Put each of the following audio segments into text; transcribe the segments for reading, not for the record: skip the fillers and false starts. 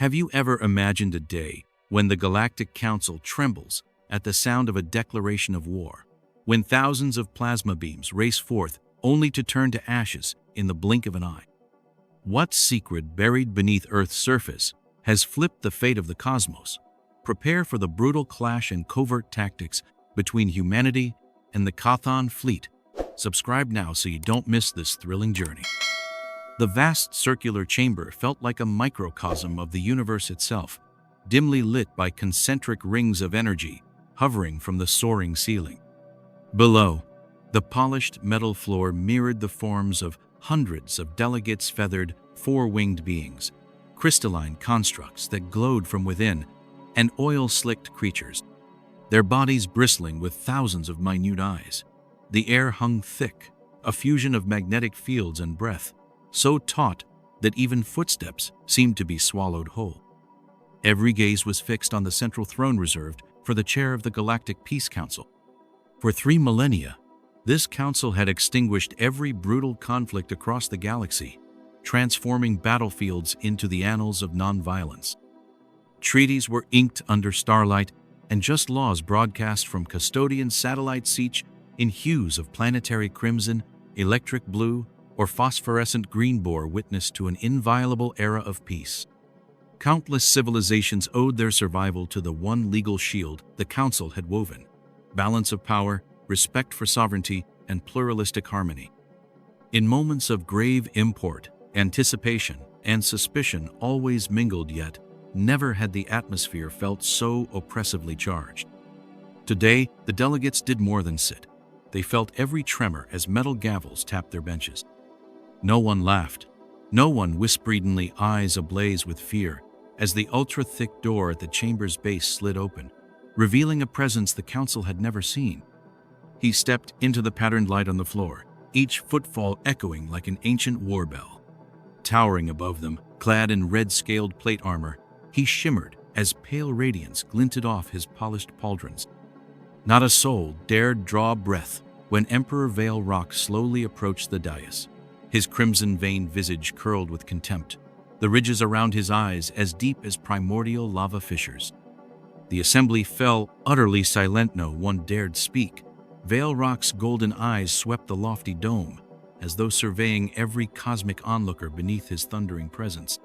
Have you ever imagined a day when the Galactic Council trembles at the sound of a declaration of war, when thousands of plasma beams race forth only to turn to ashes in the blink of an eye? What secret buried beneath Earth's surface has flipped the fate of the cosmos? Prepare for the brutal clash and covert tactics between humanity and the Kathan Fleet. Subscribe now so you don't miss this thrilling journey. The vast circular chamber felt like a microcosm of the universe itself, dimly lit by concentric rings of energy hovering from the soaring ceiling. Below, the polished metal floor mirrored the forms of hundreds of delegates' feathered, four-winged beings, crystalline constructs that glowed from within, and oil-slicked creatures, their bodies bristling with thousands of minute eyes. The air hung thick, a fusion of magnetic fields and breath, so taut that even footsteps seemed to be swallowed whole. Every gaze was fixed on the central throne reserved for the chair of the Galactic Peace Council. For 3 millennia, this council had extinguished every brutal conflict across the galaxy, transforming battlefields into the annals of nonviolence. Treaties were inked under starlight, and just laws broadcast from custodian satellites each in hues of planetary crimson, electric blue, or phosphorescent green bore witness to an inviolable era of peace. Countless civilizations owed their survival to the one legal shield the Council had woven: balance of power, respect for sovereignty, and pluralistic harmony. In moments of grave import, anticipation and suspicion always mingled, yet never had the atmosphere felt so oppressively charged. Today, the delegates did more than sit. They felt every tremor as metal gavels tapped their benches. No one laughed. No one whisperingly, eyes ablaze with fear, as the ultra-thick door at the chamber's base slid open, revealing a presence the council had never seen. He stepped into the patterned light on the floor, each footfall echoing like an ancient war bell. Towering above them, clad in red-scaled plate armor, he shimmered as pale radiance glinted off his polished pauldrons. Not a soul dared draw breath when Emperor Vale Rock slowly approached the dais, his crimson-veined visage curled with contempt, the ridges around his eyes as deep as primordial lava fissures. The assembly fell utterly silent. No one dared speak. Vale Rock's golden eyes swept the lofty dome, as though surveying every cosmic onlooker beneath his thundering presence.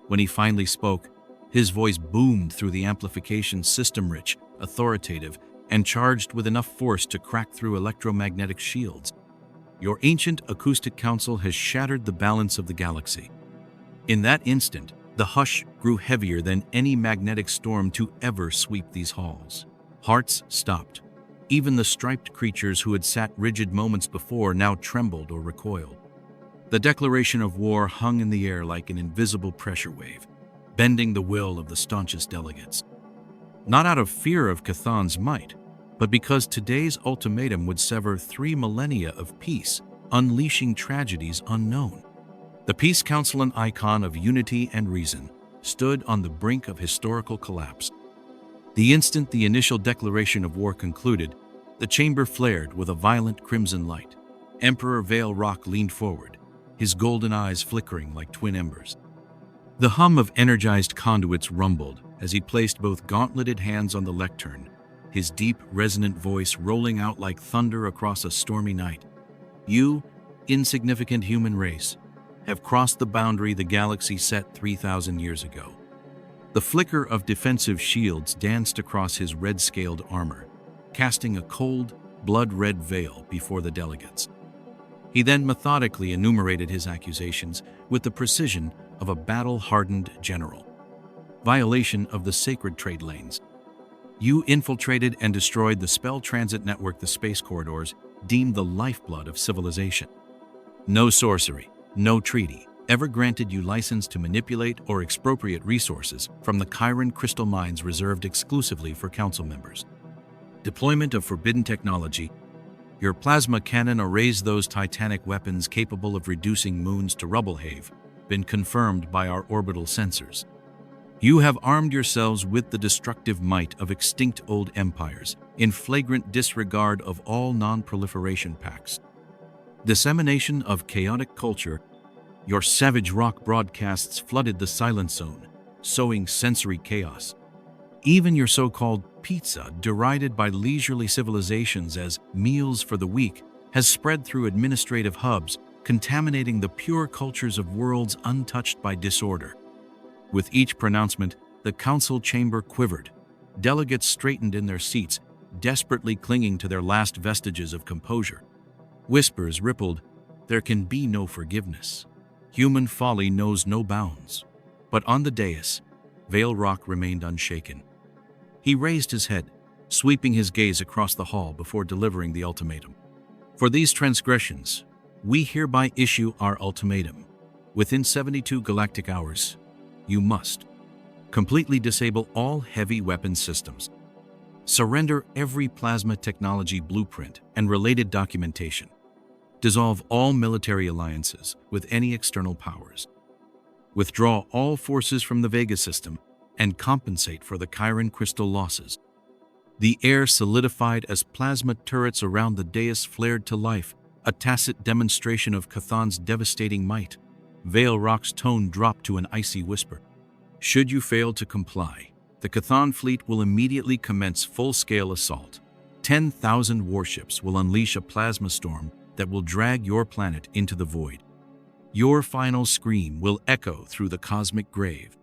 When he finally spoke, his voice boomed through the amplification system, rich, authoritative, and charged with enough force to crack through electromagnetic shields. Your ancient acoustic council has shattered the balance of the galaxy. In that instant, the hush grew heavier than any magnetic storm to ever sweep these halls. Hearts stopped. Even the striped creatures who had sat rigid moments before now trembled or recoiled. The declaration of war hung in the air like an invisible pressure wave, bending the will of the staunchest delegates. Not out of fear of Kathan's might, but because today's ultimatum would sever 3 millennia of peace, unleashing tragedies unknown. The Peace Council, an icon of unity and reason, stood on the brink of historical collapse. The instant the initial declaration of war concluded, the chamber flared with a violent crimson light. Emperor Vale Rock leaned forward, his golden eyes flickering like twin embers. The hum of energized conduits rumbled as he placed both gauntleted hands on the lectern, his deep, resonant voice rolling out like thunder across a stormy night. You, insignificant human race, have crossed the boundary the galaxy set 3,000 years ago. The flicker of defensive shields danced across his red-scaled armor, casting a cold, blood-red veil before the delegates. He then methodically enumerated his accusations with the precision of a battle-hardened general. Violation of the sacred trade lanes. You infiltrated and destroyed the spell transit network the space corridors deemed the lifeblood of civilization. No sorcery, no treaty ever granted you license to manipulate or expropriate resources from the Chiron crystal mines reserved exclusively for council members. Deployment of forbidden technology. Your plasma cannon erased those titanic weapons capable of reducing moons to rubble, have been confirmed by our orbital sensors. You have armed yourselves with the destructive might of extinct old empires, in flagrant disregard of all non-proliferation pacts. Dissemination of chaotic culture. Your savage rock broadcasts flooded the silent zone, sowing sensory chaos. Even your so-called pizza, derided by leisurely civilizations as meals for the weak, has spread through administrative hubs, contaminating the pure cultures of worlds untouched by disorder. With each pronouncement, the council chamber quivered. Delegates straightened in their seats, desperately clinging to their last vestiges of composure. Whispers rippled, "There can be no forgiveness. Human folly knows no bounds." But on the dais, Vale Rock remained unshaken. He raised his head, sweeping his gaze across the hall before delivering the ultimatum. "For these transgressions, we hereby issue our ultimatum. Within 72 galactic hours, you must completely disable all heavy weapons systems, surrender every plasma technology blueprint and related documentation, dissolve all military alliances with any external powers, withdraw all forces from the Vega system, and compensate for the Chiron crystal losses." The air solidified as plasma turrets around the dais flared to life, a tacit demonstration of Kathan's devastating might. Vale Rock's tone dropped to an icy whisper. "Should you fail to comply, the Kathan Fleet will immediately commence full-scale assault. 10,000 warships will unleash a plasma storm that will drag your planet into the void. Your final scream will echo through the cosmic grave."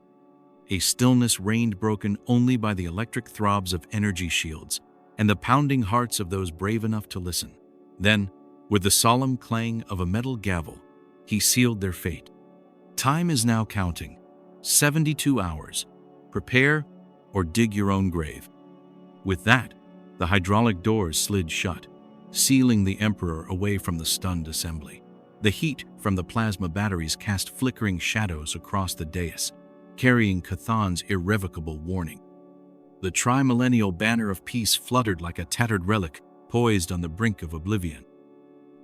A stillness reigned, broken only by the electric throbs of energy shields and the pounding hearts of those brave enough to listen. Then, with the solemn clang of a metal gavel, he sealed their fate. "Time is now counting. 72 hours. Prepare or dig your own grave." With that, the hydraulic doors slid shut, sealing the Emperor away from the stunned assembly. The heat from the plasma batteries cast flickering shadows across the dais, carrying Kathan's irrevocable warning. The tri-millennial banner of peace fluttered like a tattered relic, poised on the brink of oblivion.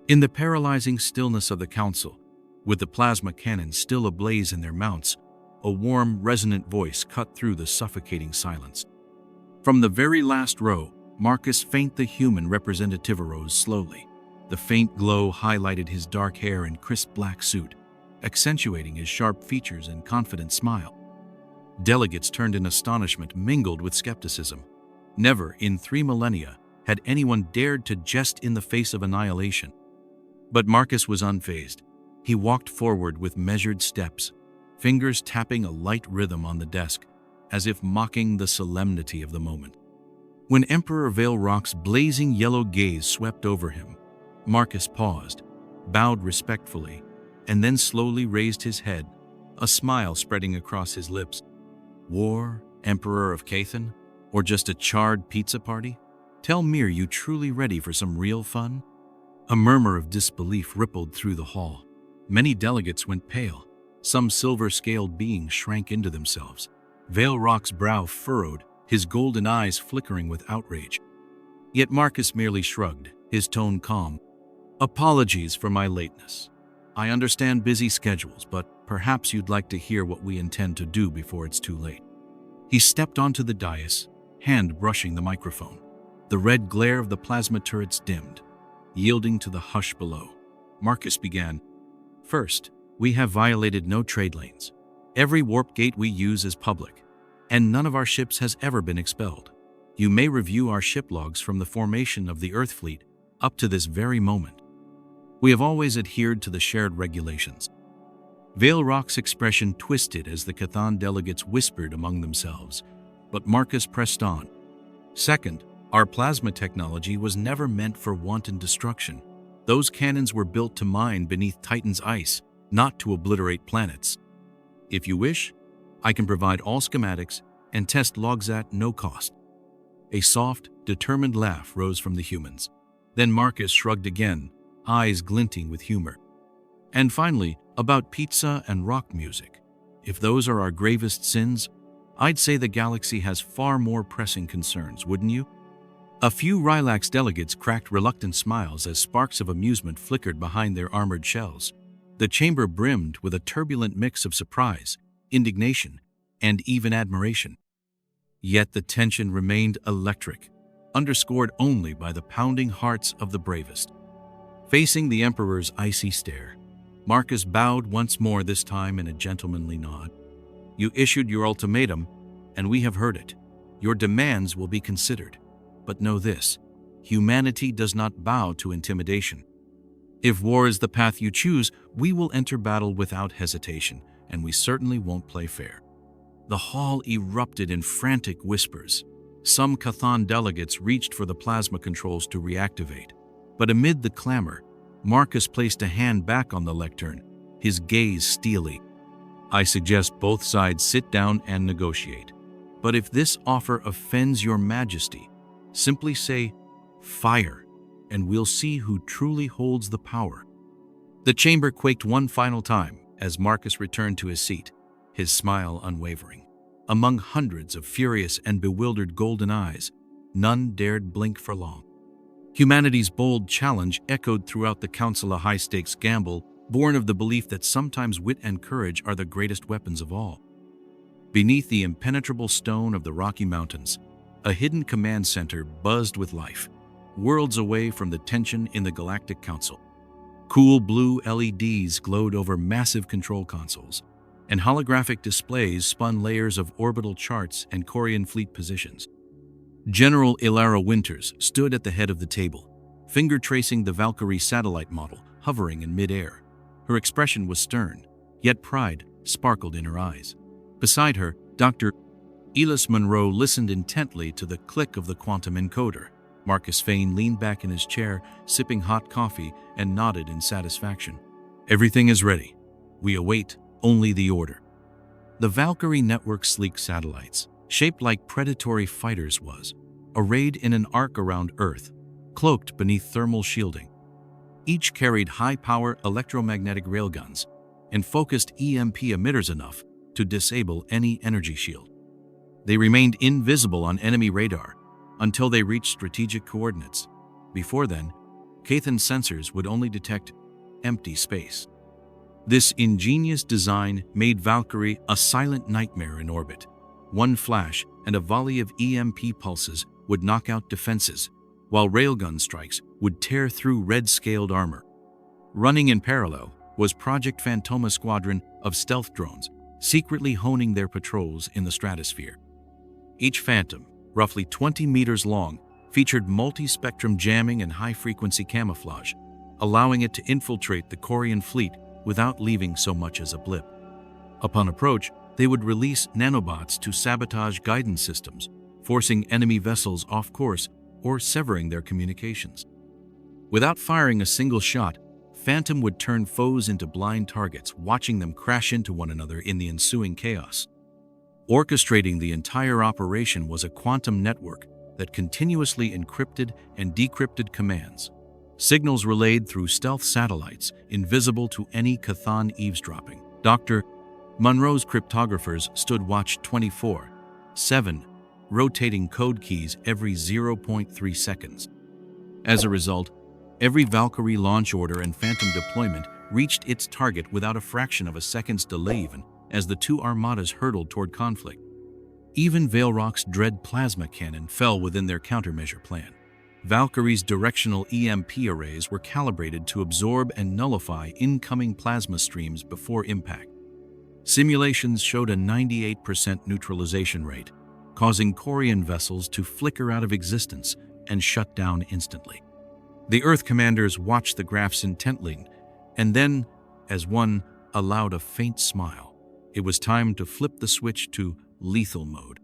In the paralyzing stillness of the council, with the plasma cannons still ablaze in their mounts, a warm, resonant voice cut through the suffocating silence. From the very last row, Marcus Fain the human representative arose slowly. The faint glow highlighted his dark hair and crisp black suit, accentuating his sharp features and confident smile. Delegates turned in astonishment mingled with skepticism. Never, in 3 millennia, had anyone dared to jest in the face of annihilation. But Marcus was unfazed. He walked forward with measured steps, fingers tapping a light rhythm on the desk, as if mocking the solemnity of the moment. When Emperor Vale Rock's blazing yellow gaze swept over him, Marcus paused, bowed respectfully, and then slowly raised his head, a smile spreading across his lips. "War, Emperor of Kathan, or just a charred pizza party? Tell me, are you truly ready for some real fun?" A murmur of disbelief rippled through the hall. Many delegates went pale. Some silver-scaled beings shrank into themselves. Vale Rock's brow furrowed, his golden eyes flickering with outrage. Yet Marcus merely shrugged, his tone calm. "Apologies for my lateness. I understand busy schedules, but perhaps you'd like to hear what we intend to do before it's too late." He stepped onto the dais, hand brushing the microphone. The red glare of the plasma turrets dimmed, yielding to the hush below. Marcus began. "First, we have violated no trade lanes. Every warp gate we use is public, and none of our ships has ever been expelled. You may review our ship logs from the formation of the Earth Fleet up to this very moment. We have always adhered to the shared regulations." Vale Rock's expression twisted as the Kathan delegates whispered among themselves, but Marcus pressed on. "Second, our plasma technology was never meant for wanton destruction. Those cannons were built to mine beneath Titan's ice, not to obliterate planets. If you wish, I can provide all schematics and test logs at no cost." A soft, determined laugh rose from the humans. Then Marcus shrugged again, eyes glinting with humor. "And finally, about pizza and rock music. If those are our gravest sins, I'd say the galaxy has far more pressing concerns, wouldn't you?" A few Rylax delegates cracked reluctant smiles as sparks of amusement flickered behind their armored shells. The chamber brimmed with a turbulent mix of surprise, indignation, and even admiration. Yet the tension remained electric, underscored only by the pounding hearts of the bravest. Facing the Emperor's icy stare, Marcus bowed once more, this time in a gentlemanly nod. You issued your ultimatum, and we have heard it. Your demands will be considered. But know this: humanity does not bow to intimidation. If war is the path you choose, we will enter battle without hesitation, and we certainly won't play fair." The hall erupted in frantic whispers. Some Kathan delegates reached for the plasma controls to reactivate. But amid the clamor, Marcus placed a hand back on the lectern, his gaze steely. "I suggest both sides sit down and negotiate. But if this offer offends your majesty, simply say, 'Fire,' and we'll see who truly holds the power." The chamber quaked one final time as Marcus returned to his seat, his smile unwavering. Among hundreds of furious and bewildered golden eyes, none dared blink for long. Humanity's bold challenge echoed throughout the council, a high-stakes gamble born of the belief that sometimes wit and courage are the greatest weapons of all. Beneath the impenetrable stone of the Rocky Mountains, a hidden command center buzzed with life, worlds away from the tension in the Galactic Council. Cool blue LEDs glowed over massive control consoles, and holographic displays spun layers of orbital charts and Korean fleet positions. General Ilara Winters stood at the head of the table, finger tracing the Valkyrie satellite model hovering in mid-air. Her expression was stern, yet pride sparkled in her eyes. Beside her, Dr. Elis Monroe listened intently to the click of the quantum encoder. Marcus Fain leaned back in his chair, sipping hot coffee, and nodded in satisfaction. "Everything is ready. We await only the order." The Valkyrie network's sleek satellites, shaped like predatory fighters, was arrayed in an arc around Earth, cloaked beneath thermal shielding. Each carried high-power electromagnetic railguns and focused EMP emitters enough to disable any energy shield. They remained invisible on enemy radar until they reached strategic coordinates. Before then, Kathan's sensors would only detect empty space. This ingenious design made Valkyrie a silent nightmare in orbit. One flash and a volley of EMP pulses would knock out defenses, while railgun strikes would tear through red-scaled armor. Running in parallel was Project Phantoma squadron of stealth drones, secretly honing their patrols in the stratosphere. Each Phantom, roughly 20 meters long, featured multi-spectrum jamming and high-frequency camouflage, allowing it to infiltrate the Korean fleet without leaving so much as a blip. Upon approach, they would release nanobots to sabotage guidance systems, forcing enemy vessels off course or severing their communications. Without firing a single shot, Phantom would turn foes into blind targets, watching them crash into one another in the ensuing chaos. Orchestrating the entire operation was a quantum network that continuously encrypted and decrypted commands, signals relayed through stealth satellites invisible to any Kathan eavesdropping. Dr. Monroe's cryptographers stood watch 24/7, rotating code keys every 0.3 seconds. As a result, every Valkyrie launch order and Phantom deployment reached its target without a fraction of a second's delay, even as the two armadas hurtled toward conflict. Even Veilrock's dread plasma cannon fell within their countermeasure plan. Valkyrie's directional EMP arrays were calibrated to absorb and nullify incoming plasma streams before impact. Simulations showed a 98% neutralization rate, causing Korean vessels to flicker out of existence and shut down instantly. The Earth commanders watched the graphs intently, and then, as one allowed a faint smile, it was time to flip the switch to lethal mode.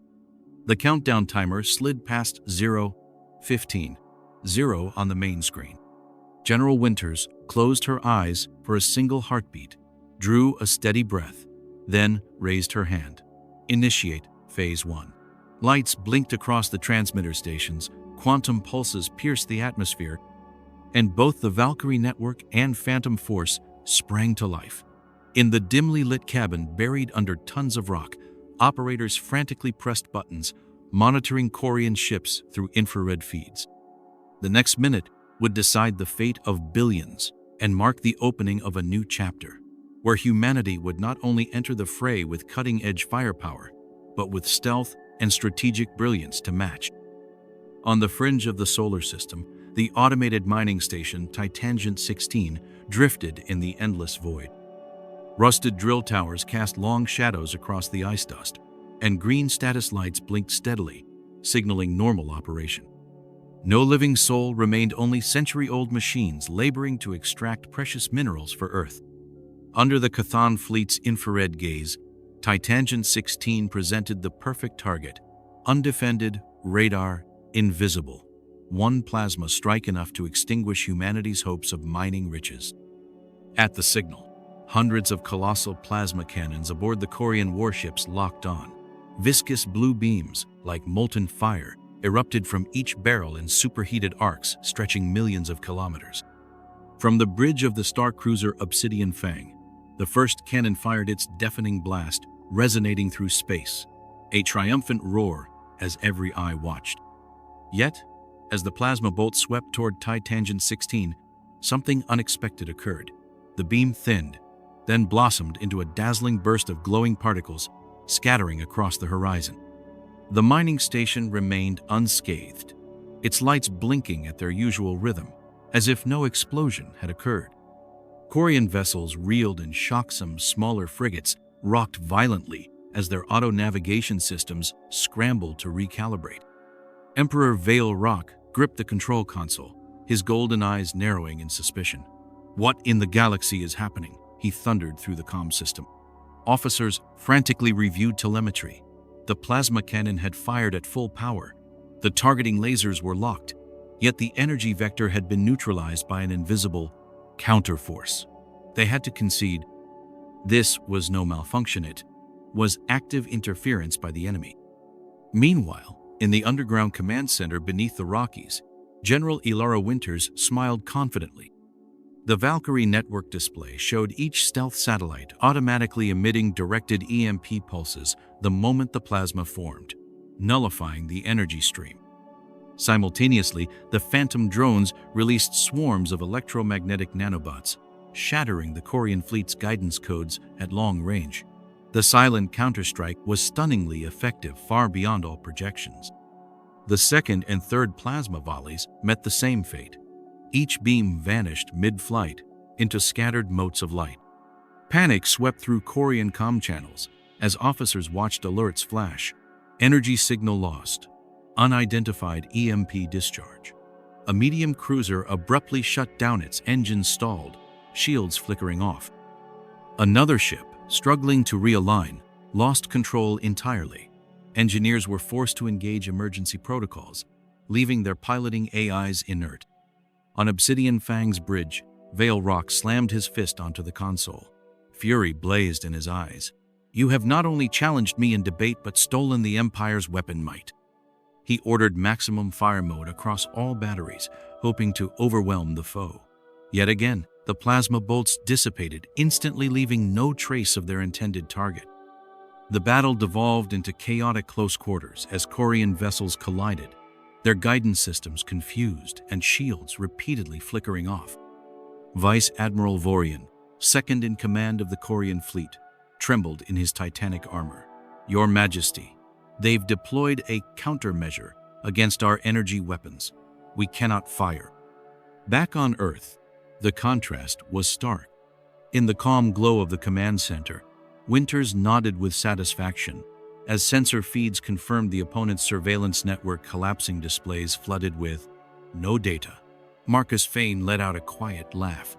The countdown timer slid past 0:15:0 on the main screen. General Winters closed her eyes for a single heartbeat, drew a steady breath, then raised her hand. "Initiate Phase 1. Lights blinked across the transmitter stations, quantum pulses pierced the atmosphere, and both the Valkyrie network and Phantom Force sprang to life. In the dimly lit cabin buried under tons of rock, operators frantically pressed buttons, monitoring Korean ships through infrared feeds. The next minute would decide the fate of billions and mark the opening of a new chapter, where humanity would not only enter the fray with cutting-edge firepower, but with stealth and strategic brilliance to match. On the fringe of the solar system, the automated mining station Titangent 16 drifted in the endless void. Rusted drill towers cast long shadows across the ice dust, and green status lights blinked steadily, signaling normal operation. No living soul remained, only century-old machines laboring to extract precious minerals for Earth. Under the Kathan Fleet's infrared gaze, Titangent 16 presented the perfect target: undefended, radar, invisible. One plasma strike enough to extinguish humanity's hopes of mining riches. At the signal, hundreds of colossal plasma cannons aboard the Korean warships locked on. Viscous blue beams, like molten fire, erupted from each barrel in superheated arcs stretching millions of kilometers. From the bridge of the star cruiser Obsidian Fain, the first cannon fired its deafening blast, resonating through space, a triumphant roar as every eye watched. Yet, as the plasma bolt swept toward Titangent 16, something unexpected occurred. The beam thinned, then blossomed into a dazzling burst of glowing particles, scattering across the horizon. The mining station remained unscathed, its lights blinking at their usual rhythm, as if no explosion had occurred. Korean vessels reeled in shock. Some smaller frigates rocked violently as their auto-navigation systems scrambled to recalibrate. Emperor Vale Rock gripped the control console, his golden eyes narrowing in suspicion. "What in the galaxy is happening?" he thundered through the comm system. Officers frantically reviewed telemetry. The plasma cannon had fired at full power. The targeting lasers were locked, yet the energy vector had been neutralized by an invisible counterforce. They had to concede this was no malfunction, it was active interference by the enemy. Meanwhile, in the underground command center beneath the Rockies, General Ilara Winters smiled confidently. The Valkyrie network display showed each stealth satellite automatically emitting directed EMP pulses the moment the plasma formed, nullifying the energy stream. Simultaneously, the Phantom drones released swarms of electromagnetic nanobots, shattering the Korean fleet's guidance codes at long range. The silent counterstrike was stunningly effective, far beyond all projections. The second and third plasma volleys met the same fate. Each beam vanished mid-flight into scattered motes of light. Panic swept through Korean comm channels as officers watched alerts flash. Energy signal lost. Unidentified EMP discharge. A medium cruiser abruptly shut down, its engines stalled, shields flickering off. Another ship, struggling to realign, lost control entirely. Engineers were forced to engage emergency protocols, leaving their piloting AIs inert. On Obsidian Fang's bridge, Vale Rock slammed his fist onto the console. Fury blazed in his eyes. "You have not only challenged me in debate but stolen the Empire's weapon might." He ordered maximum fire mode across all batteries, hoping to overwhelm the foe. Yet again, the plasma bolts dissipated, instantly leaving no trace of their intended target. The battle devolved into chaotic close quarters as Korean vessels collided, their guidance systems confused and shields repeatedly flickering off. Vice Admiral Vorian, second in command of the Korean fleet, trembled in his titanic armor. "Your Majesty, they've deployed a countermeasure against our energy weapons. We cannot fire." Back on Earth, the contrast was stark. In the calm glow of the command center, Winters nodded with satisfaction as sensor feeds confirmed the opponent's surveillance network. Collapsing displays flooded with no data. Marcus Fain let out a quiet laugh.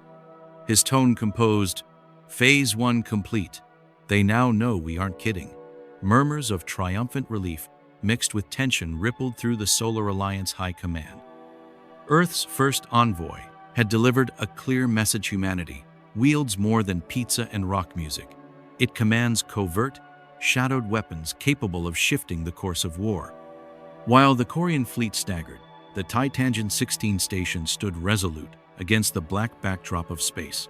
His tone composed, "Phase 1 complete. They now know we aren't kidding." Murmurs of triumphant relief mixed with tension rippled through the Solar Alliance High Command. Earth's first envoy had delivered a clear message: humanity wields more than pizza and rock music. It commands covert, shadowed weapons capable of shifting the course of war. While the Korean fleet staggered, the Titangent 16 station stood resolute against the black backdrop of space.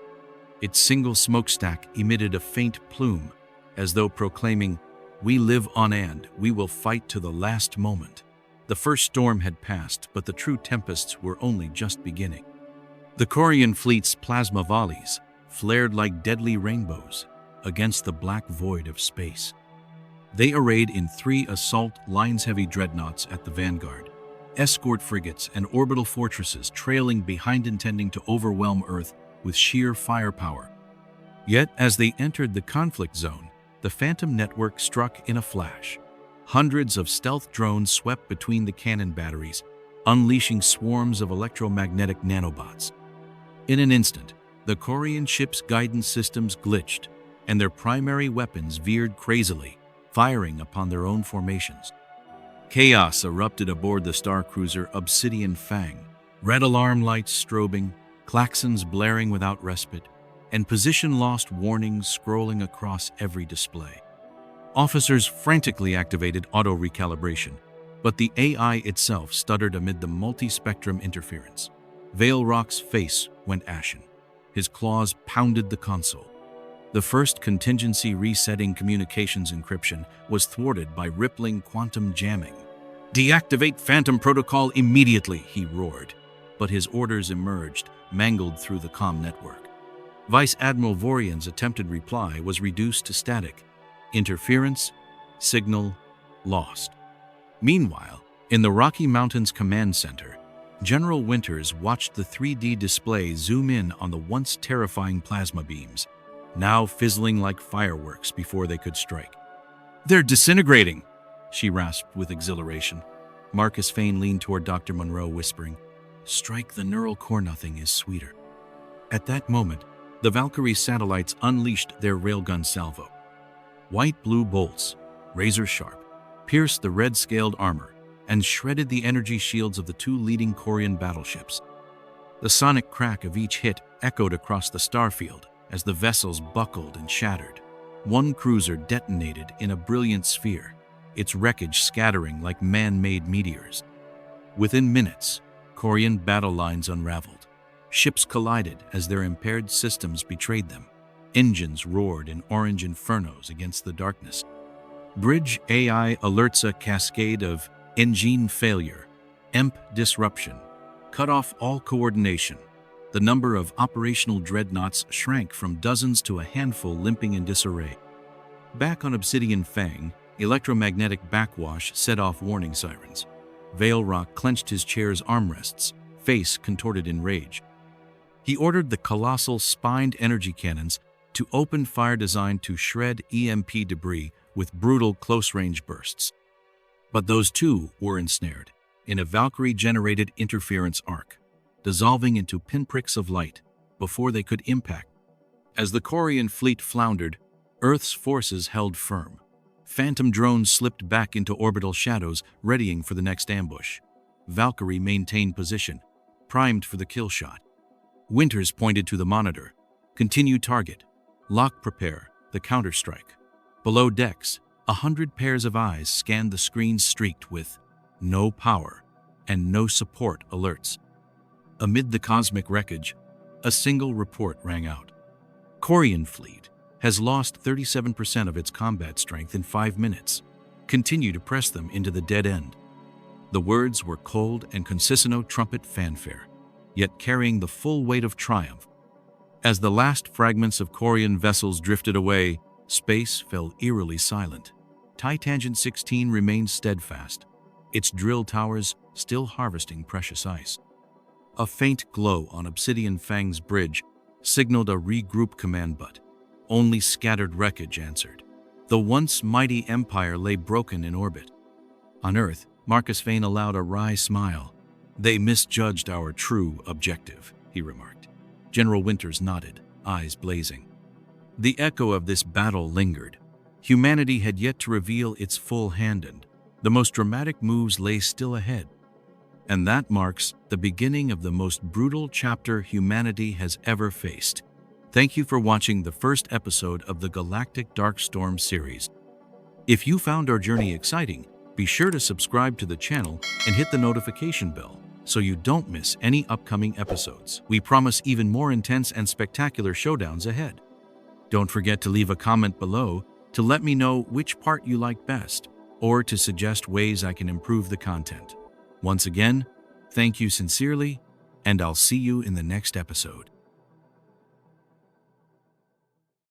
Its single smokestack emitted a faint plume, as though proclaiming, "We live on and we will fight to the last moment." The first storm had passed, but the true tempests were only just beginning. The Korean fleet's plasma volleys flared like deadly rainbows against the black void of space. They arrayed in 3 assault lines-heavy dreadnoughts at the vanguard, escort frigates and orbital fortresses trailing behind, intending to overwhelm Earth with sheer firepower. Yet, as they entered the conflict zone, the Phantom network struck in a flash. Hundreds of stealth drones swept between the cannon batteries, unleashing swarms of electromagnetic nanobots. In an instant, the Korean ship's guidance systems glitched, and their primary weapons veered crazily, firing upon their own formations. Chaos erupted aboard the star cruiser Obsidian Fain, red alarm lights strobing, klaxons blaring without respite, and position-lost warnings scrolling across every display. Officers frantically activated auto-recalibration, but the AI itself stuttered amid the multi-spectrum interference. Veil Rock's face went ashen. His claws pounded the console. The first contingency resetting communications encryption was thwarted by rippling quantum jamming. "Deactivate Phantom Protocol immediately," he roared, but his orders emerged, mangled through the comm network. Vice Admiral Vorian's attempted reply was reduced to static. Interference, signal, lost. Meanwhile, in the Rocky Mountains Command Center, General Winters watched the 3D display zoom in on the once terrifying plasma beams, now fizzling like fireworks before they could strike. "They're disintegrating," she rasped with exhilaration. Marcus Fain leaned toward Dr. Monroe, whispering, "Strike the neural core, nothing is sweeter." At that moment, the Valkyrie satellites unleashed their railgun salvo. White-blue bolts, razor-sharp, pierced the red-scaled armor and shredded the energy shields of the two leading Korean battleships. The sonic crack of each hit echoed across the starfield as the vessels buckled and shattered. One cruiser detonated in a brilliant sphere, its wreckage scattering like man-made meteors. Within minutes, Korean battle lines unraveled. Ships collided as their impaired systems betrayed them. Engines roared in orange infernos against the darkness. Bridge AI alerts a cascade of engine failure, EMP disruption, cut off all coordination. The number of operational dreadnoughts shrank from dozens to a handful, limping in disarray. Back on Obsidian Fain, electromagnetic backwash set off warning sirens. Veil Rock clenched his chair's armrests, face contorted in rage. He ordered the colossal spined energy cannons to open fire designed to shred EMP debris with brutal close-range bursts. But those too were ensnared in a Valkyrie-generated interference arc, dissolving into pinpricks of light before they could impact. As the Korean fleet floundered, Earth's forces held firm. Phantom drones slipped back into orbital shadows, readying for the next ambush. Valkyrie maintained position, primed for the kill shot. Winters pointed to the monitor. "Continue target. Lock prepare, the counterstrike." Below decks, 100 pairs of eyes scanned the screens streaked with "no power" and "no support" alerts. Amid the cosmic wreckage, a single report rang out. "Korean fleet has lost 37% of its combat strength in 5 minutes. Continue to press them into the dead end." The words were cold and consistent trumpet fanfare, yet carrying the full weight of triumph. As the last fragments of Korean vessels drifted away, space fell eerily silent. Titangent 16 remained steadfast, its drill towers still harvesting precious ice. A faint glow on Obsidian Fain's bridge signaled a regroup command, but only scattered wreckage answered. The once mighty empire lay broken in orbit. On Earth, Marcus Fain allowed a wry smile. "They misjudged our true objective," he remarked. General Winters nodded, eyes blazing. The echo of this battle lingered. Humanity had yet to reveal its full hand, and the most dramatic moves lay still ahead. And that marks the beginning of the most brutal chapter humanity has ever faced. Thank you for watching the first episode of the Galactic Dark Storm series. If you found our journey exciting, be sure to subscribe to the channel and hit the notification bell so you don't miss any upcoming episodes. We promise even more intense and spectacular showdowns ahead. Don't forget to leave a comment below to let me know which part you like best, or to suggest ways I can improve the content. Once again, thank you sincerely, and I'll see you in the next episode.